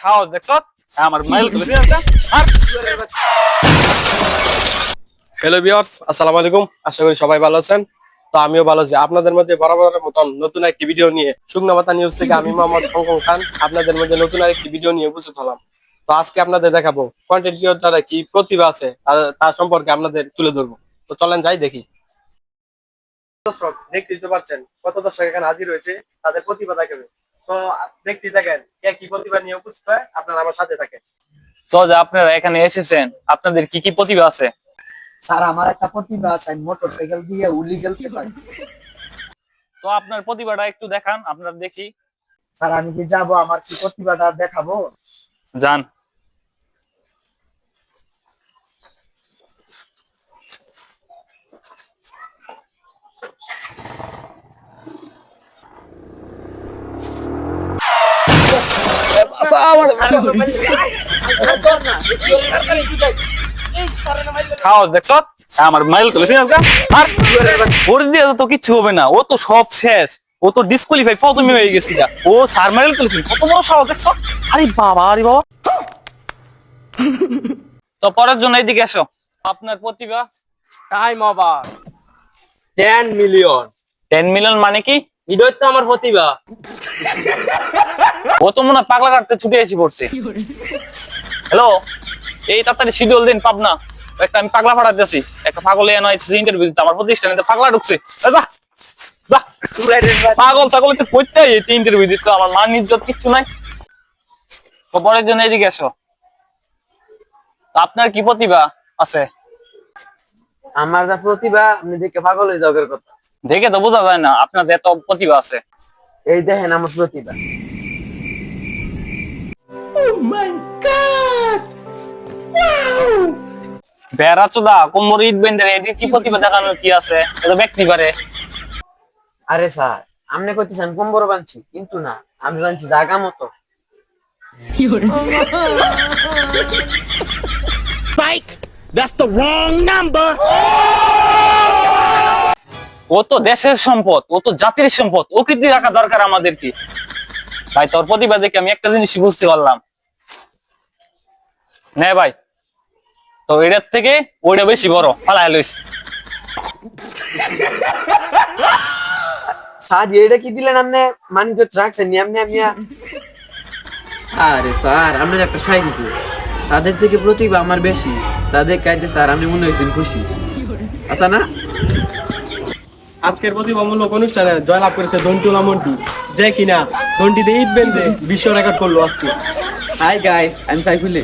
সাহস দেখছ আমার মাইল তুলেছি আর হ্যালো ভিউয়ার্স, আসসালামু আলাইকুম। আশা করি সবাই ভালো আছেন। তো আমিও ভালো আছি। আপনাদের মধ্যে বরাবরের মতন নতুন একটি ভিডিও নিয়ে শুকনা পাতা নিউজ থেকে আমি মোহাম্মদ শঙ্কর খান আপনাদের মধ্যে নতুন আরেকটি ভিডিও নিয়ে উপস্থিত হলাম। তো আজকে আপনাদের দেখাবো কন্টেন্ট ক্রিয়েটররা কি প্রতিভা আছে তার সম্পর্কে আপনাদের তুলে ধরবো। তো চলেন যাই দেখি। দর্শক দেখতে দিতে পারছেন কত দর্শক এখানে হাজির হয়েছে, তাদের প্রতিভা দেখাবে। তো দেখতে থাকেন কে কি প্রতিভা নিয়ে উপস্থিত হয়, আপনারা আমার সাথে থাকেন। তো যে আপনারা এখানে এসেছেন আপনাদের কি কি প্রতিভা আছে? স্যার আমার একটা প্রতিভা আছে, আমি মোটরসাইকেল দিয়ে উলি খেলতে পারি। তো আপনার প্রতিভাটা একটু দেখান, আপনারা দেখি। স্যার আমি কি যাবো, আমার কি প্রতিভাটা দেখাবো? যান। সাহস দেখছ আমার মাইল তুলেছি আর ওর দিয়ে তো কিছু হবে না, ও তো সব শেষ, ও তো ডিসকোয়ালিফাই প্রথমে হয়ে গেছি। ও সার মাইল তুলেছি, কত বড় সাহস দেখছ। আরে বাবা আরে বাবা। তো পরের জন্য এইদিকে এসো। আপনার প্রতিভা টাইম ওভার 10 মিলিয়ন 10 মিলিয়ন মানে কি? এটাই তো আমার প্রতিভা। ও তো মনে হয় পাগলা কাটতে ছুটে এসে পড়ছে। হ্যালো, এই তাড়াতাড়ি শিডিউল দিন পাবনা, একটা আমি পাগলা পাঠাতেছি। একটা পাগল এনে ইন্টারভিউ দিতে আমার প্রতিষ্ঠানে, পাগলা ঢুকছে। যা যা, পাগল ছাগল তো করতে ইন্টারভিউ দিতে, আমার মান ইজ্জত কিচ্ছু নাই। তো পরের জন্য এদিকে এসো। আপনার কি প্রতিভা আছে? আমার যা প্রতিভা আপনি দেখে পাগল হয়ে যাওয়ার কথা। দেখে তো বোঝা যায় না আপনার যে এত প্রতিভা আছে। এই দেখেন আমার প্রতিভা। বেড়া চোদা কোমর ইট বেন্ডার, এটি কি প্রতিভা দেখানোর কি আছে? এটা ব্যক্তি পারে। আরে স্যার আপনি কইতেছেন কম বড় বানছি, কিন্তু না, আমি বানছি জায়গা মতো। ও তো দেশের সম্পদ, ও তো জাতির সম্পদ, ও কীর্তি রাখা দরকার আমাদের কি। ভাই তোর প্রতিভা দেখে আমি একটা জিনিস বুঝতে পারলাম। নে ভাই, তো এটার থেকে ওইটা বেশি বড় পালায় লইস। স্যার এটা কি দিলেন আপনি? মানি তো রাখছেন নি আপনি আপনি। আরে স্যার আপনার একটা শাইরি কি, তাদের থেকে প্রতিভা আমার বেশি, তাদের কাজে স্যার আপনি মনে হয়েছেন খুশি। আচ্ছা না? আজকের প্রতিভামূলক অনুষ্ঠানে জয়লাভ করেছে দন্টুলা মন্টি, যে কিনা দন্টিতে ঈদ বেঁধে বিশ্ব রেকর্ড করলো আজকে। হাই গাইস, আমি সাইফুল।